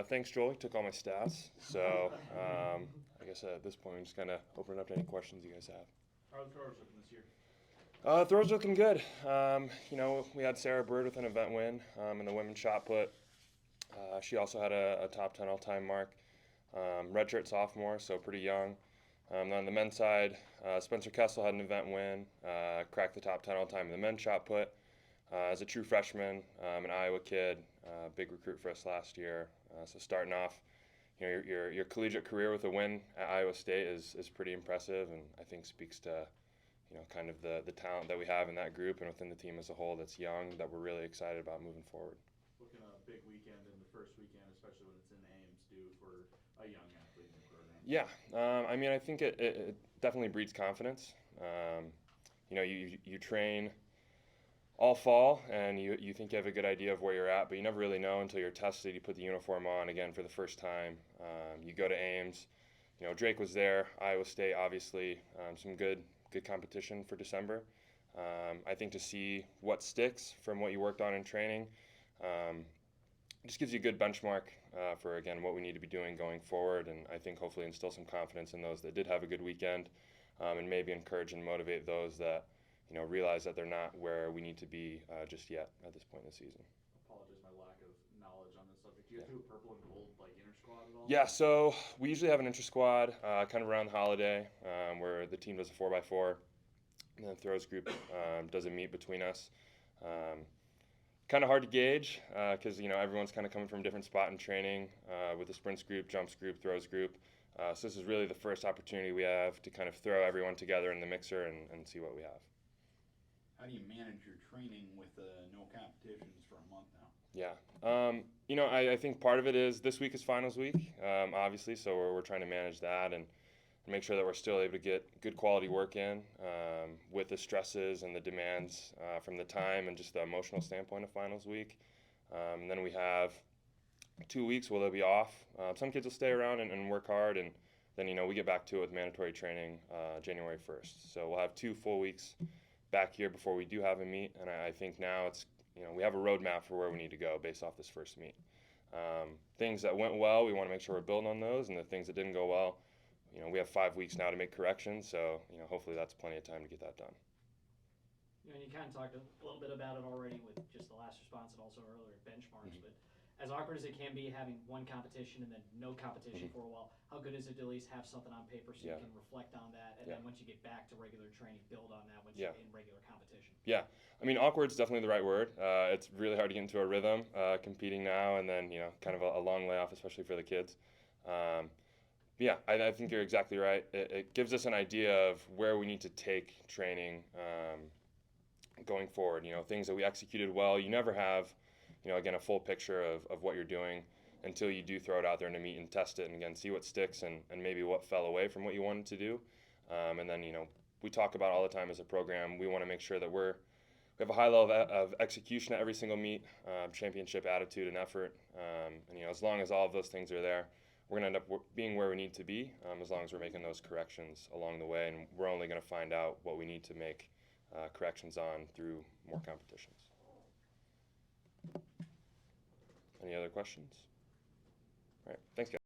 Thanks, Joel. You took all my stats. So I guess at this point, I'm just kind of open it up to any questions you guys have. How are the throwers looking this year? Throws looking good. We had Sarah Bird with an event win in the women's shot put. She also had a top 10 all-time mark. Redshirt sophomore, so pretty young. On the men's side, Spencer Kessel had an event win, cracked the top 10 all-time in the men's shot put. As a true freshman, an Iowa kid, big recruit for us last year. So starting off, your collegiate career with a win at Iowa State is pretty impressive, and I think speaks to kind of the talent that we have in that group and within the team as a whole that's young, that we're really excited about moving forward. What can a big weekend in the first weekend, especially when it's in Ames, do for a young athlete in the program? Yeah, I think it definitely breeds confidence. You train all fall and you think you have a good idea of where you're at, but you never really know until you're tested. You put the uniform on again for the first time. You go to Ames. Drake was there. Iowa State, obviously, some good competition for December. I think to see what sticks from what you worked on in training just gives you a good benchmark for, again, what we need to be doing going forward, and I think hopefully instill some confidence in those that did have a good weekend, and maybe encourage and motivate those that realize that they're not where we need to be just yet at this point in the season. Apologize my lack of knowledge on this subject. Do you do a purple and gold inter squad at all? Yeah, so we usually have an inter squad kind of around the holiday where the team does a 4x4, and then throws group does a meet between us. Kind of hard to gauge because everyone's kind of coming from a different spot in training with the sprints group, jumps group, throws group. So this is really the first opportunity we have to kind of throw everyone together in the mixer and see what we have. How do you manage your training with no competitions for a month now? Yeah, I think part of it is this week is finals week, obviously, so we're trying to manage that and make sure that we're still able to get good quality work in with the stresses and the demands from the time and just the emotional standpoint of finals week. And then we have 2 weeks where they'll be off. Some kids will stay around and work hard, and then we get back to it with mandatory training January 1st. So we'll have 2 full weeks back here before we do have a meet, and I think now it's we have a roadmap for where we need to go based off this first meet. Things that went well, we want to make sure we're building on those, and the things that didn't go well, we have 5 weeks now to make corrections, so hopefully that's plenty of time to get that done. And you kind of talked a little bit about it already with just the last response and also earlier benchmarks, but as awkward as it can be having one competition and then no competition for a while, how good is it to at least have something on paper so you can reflect on that, and then once you get back to regular training, build on that once you're in regular competition? Yeah, awkward is definitely the right word. It's really hard to get into a rhythm competing now, and then kind of a long layoff, especially for the kids. Yeah, I think you're exactly right. It gives us an idea of where we need to take training going forward. Things that we executed well. You never have, again, a full picture of what you're doing until you do throw it out there in a meet and test it, and again, see what sticks and maybe what fell away from what you wanted to do. And then, we talk about all the time as a program, we want to make sure that we have a high level of execution at every single meet, championship attitude and effort. And as long as all of those things are there, we're going to end up being where we need to be, as long as we're making those corrections along the way, and we're only going to find out what we need to make corrections on through more competitions. Any other questions? All right, thanks, guys.